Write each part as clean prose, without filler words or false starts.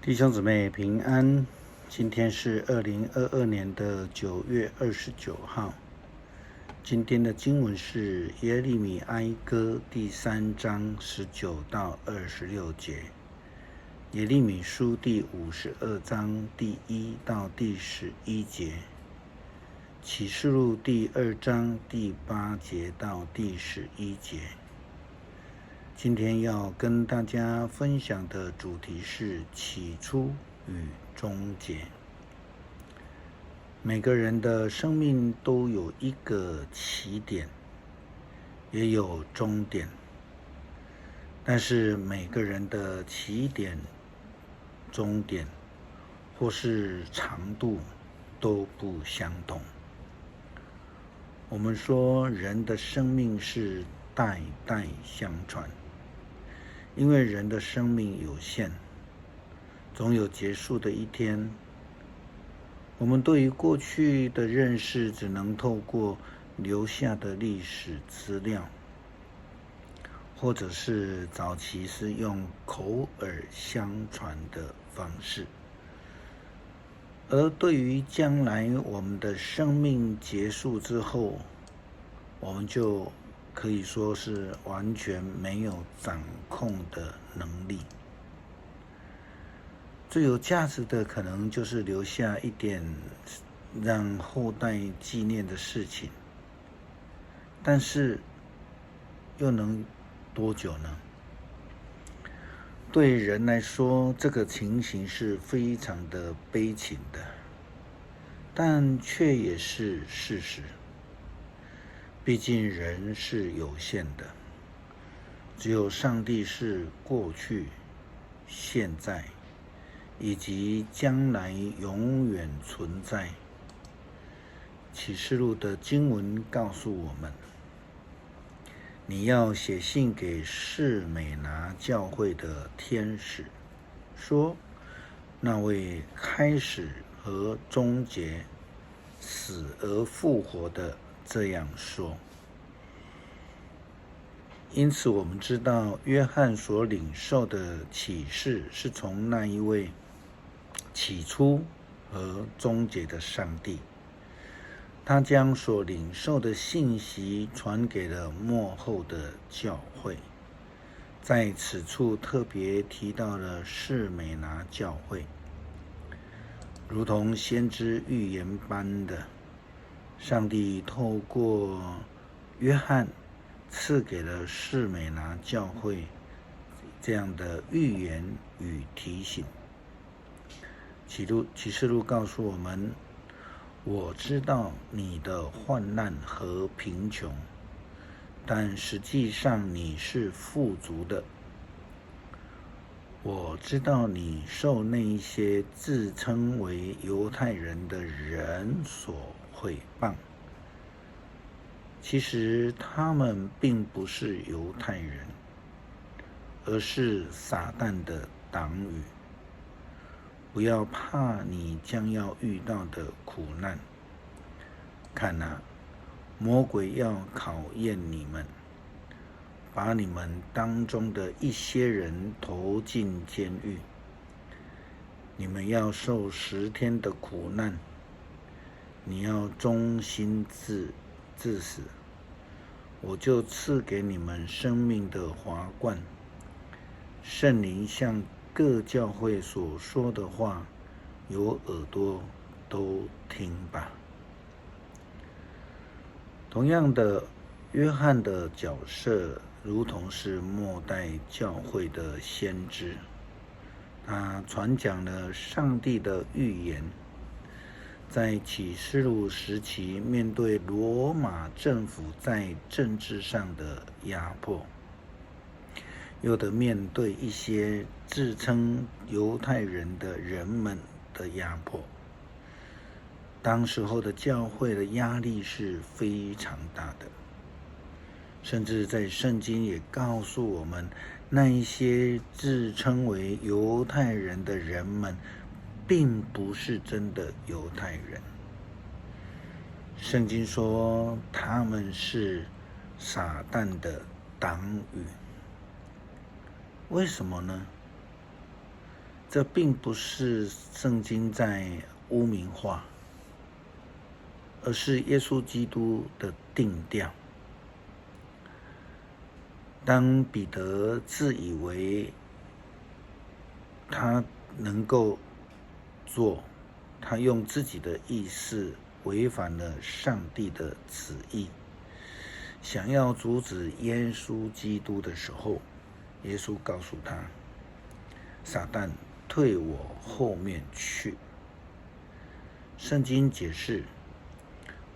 弟兄姊妹平安，今天是2022年的9月29号。今天的经文是耶利米哀歌第3章19到26节，耶利米书第52章第1到第11节，启示录第2章第8节到第11节。今天要跟大家分享的主题是起初与终结。每个人的生命都有一个起点，也有终点，但是每个人的起点、终点或是长度都不相同。我们说人的生命是代代相传，因为人的生命有限，总有结束的一天。我们对于过去的认识只能透过留下的历史资料，或者是早期是用口耳相传的方式。而对于将来我们的生命结束之后，我们就可以说是完全没有掌控的能力。最有价值的可能就是留下一点让后代纪念的事情，但是又能多久呢？对人来说，这个情形是非常的悲情的，但却也是事实。毕竟人是有限的，只有上帝是过去、现在以及将来永远存在。启示录的经文告诉我们，你要写信给士美拿教会的天使，说那位开始和终结、死而复活的这样说。因此我们知道约翰所领受的启示是从那一位起初和终结的上帝，他将所领受的信息传给了末后的教会。在此处特别提到了士美拿教会，如同先知预言般的，上帝透过约翰赐给了士美拿教会这样的预言与提醒。启示录告诉我们，我知道你的患难和贫穷，但实际上你是富足的。我知道你受那一些自称为犹太人的人所毁谤，其实他们并不是犹太人，而是撒旦的党羽。不要怕你将要遇到的苦难，看啊，魔鬼要考验你们，把你们当中的一些人投进监狱。你们要受10天的苦难，你要忠心至死，我就赐给你们生命的华冠。圣灵向各教会所说的话，有耳朵都听吧。同样的，约翰的角色如同是末代教会的先知，他传讲了上帝的预言。在启示录时期，面对罗马政府在政治上的压迫，又得面对一些自称犹太人的人们的压迫，当时候的教会的压力是非常大的。甚至在圣经也告诉我们，那一些自称为犹太人的人们并不是真的犹太人。圣经说他们是撒旦的党羽。为什么呢？这并不是圣经在污名化，而是耶稣基督的定调。当彼得自以为他能够做，他用自己的意识违反了上帝的旨意，想要阻止耶稣基督的时候，耶稣告诉他：撒旦，退我后面去。圣经解释，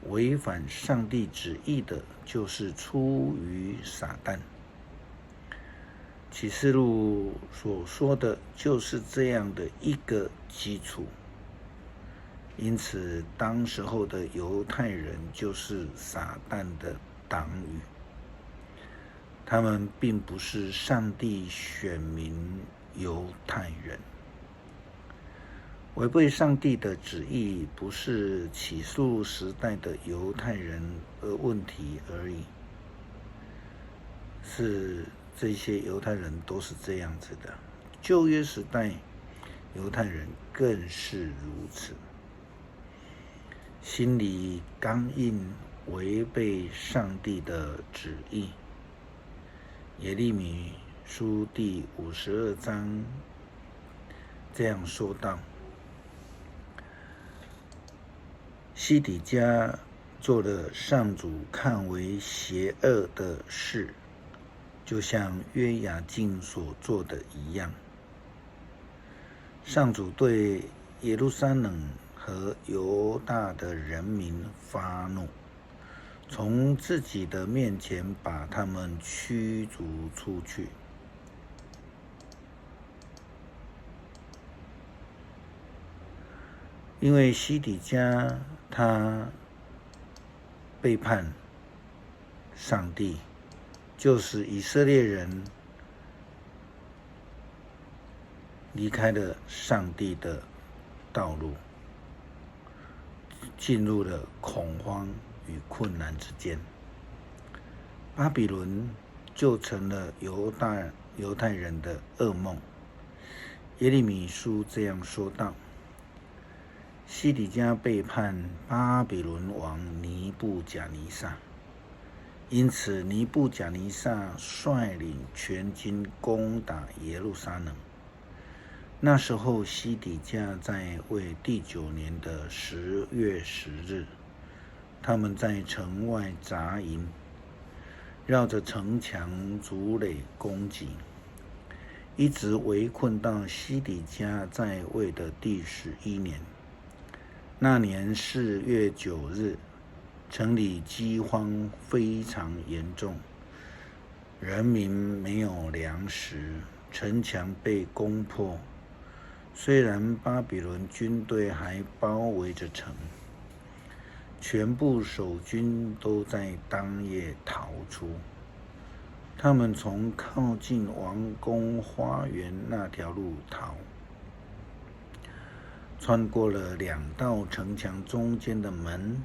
违反上帝旨意的，就是出于撒旦。启示录所说的就是这样的一个基础。因此，当时候的犹太人就是撒旦的党羽，他们并不是上帝选民犹太人。违背上帝的旨意，不是启示录时代的犹太人的问题而已，是这些犹太人都是这样子的。旧约时代犹太人更是如此，心里刚硬，违背上帝的旨意。耶利米书第52章这样说道：西底家做了上主看为邪恶的事，就像约雅敬所做的一样。上主对耶路撒冷和犹大的人民发怒，从自己的面前把他们驱逐出去。因为西底家他背叛上帝，就是以色列人离开了上帝的道路，进入了恐慌与困难之间。巴比伦就成了犹太人的噩梦。耶利米书这样说道：西底家背叛巴比伦王尼布甲尼撒，因此尼布甲尼撒率领全军攻打耶路撒冷。那时候西底家在位第9年的10月10日，他们在城外扎营，绕着城墙筑垒攻击，一直围困到西底家在位的第11年。那年4月9日，城里饥荒非常严重，人民没有粮食，城墙被攻破。虽然巴比伦军队还包围着城，全部守军都在当夜逃出。他们从靠近王宫花园那条路逃，穿过了2道城墙中间的门，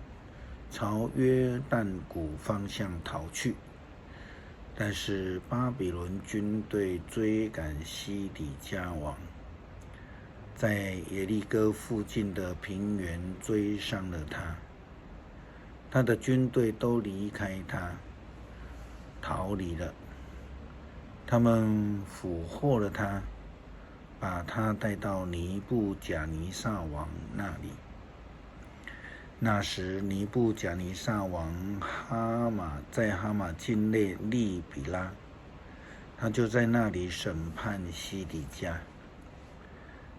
朝约旦谷方向逃去。但是巴比伦军队追赶西底家王，在耶利哥附近的平原追上了他，他的军队都离开他，逃离了。他们俘获了他，把他带到尼布甲尼撒王那里。那时尼布甲尼撒王在哈马境内利比拉，他就在那里审判西底家。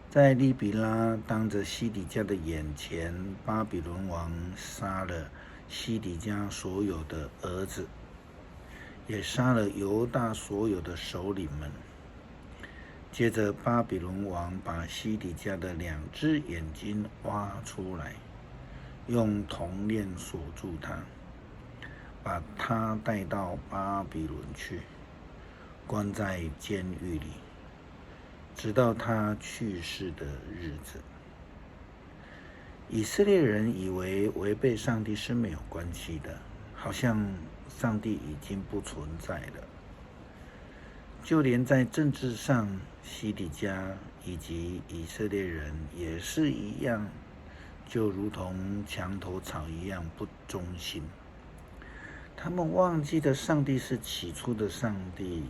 在利比拉，当着西底家的眼前，巴比伦王杀了西底家所有的儿子，也杀了犹大所有的首领们。接着巴比伦王把西底家的2只眼睛挖出来，用铜链锁住他，把他带到巴比伦去，关在监狱里，直到他去世的日子。以色列人以为违背上帝是没有关系的，好像上帝已经不存在了。就连在政治上，西底家以及以色列人也是一样，就如同墙头草一样不忠心。他们忘记了上帝是起初的上帝，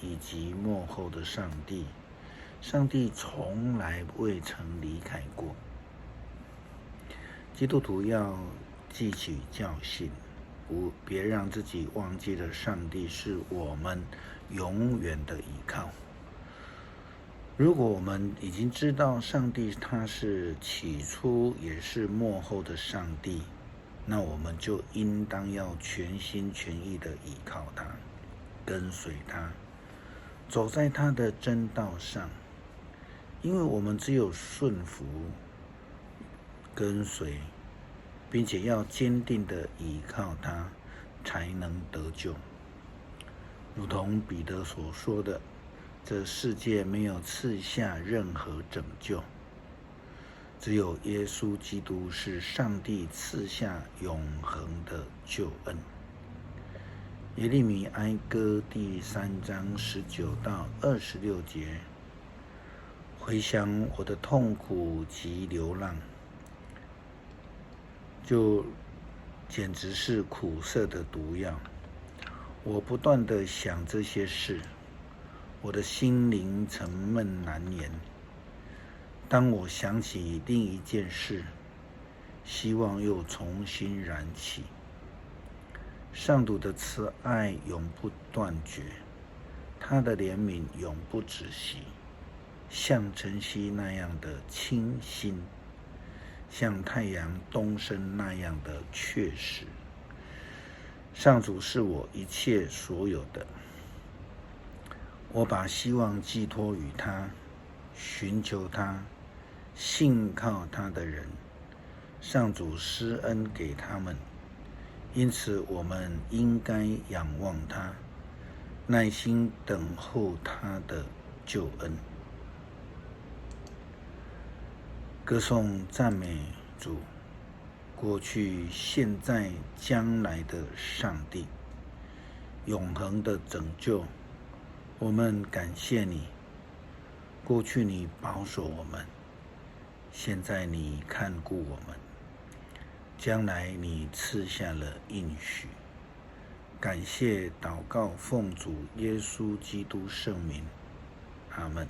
以及末后的上帝。上帝从来未曾离开过。基督徒要汲取教训，别让自己忘记了上帝是我们永远的依靠。如果我们已经知道上帝他是起初也是末后的上帝，那我们就应当要全心全意的依靠他，跟随他，走在他的真道上。因为我们只有顺服、跟随，并且要坚定的依靠他，才能得救。如同彼得所说的，这世界没有赐下任何拯救，只有耶稣基督是上帝赐下永恒的救恩。耶利米哀歌第3章19到26节，回想我的痛苦及流浪，就简直是苦涩的毒药。我不断地想这些事，我的心灵沉闷难言。当我想起另一件事，希望又重新燃起。上主的慈爱永不断绝，他的怜悯永不止息，像晨曦那样的清新，像太阳东升那样的确实。上主是我一切所有的，我把希望寄托于他，寻求他，信靠他的人，上主施恩给他们。因此我们应该仰望他，耐心等候他的救恩。歌颂赞美主，过去、现在、将来的上帝，永恒的拯救。我们感谢你，过去你保守我们，现在你看顾我们，将来你赐下了应许。感谢祷告，奉主耶稣基督圣名，阿们。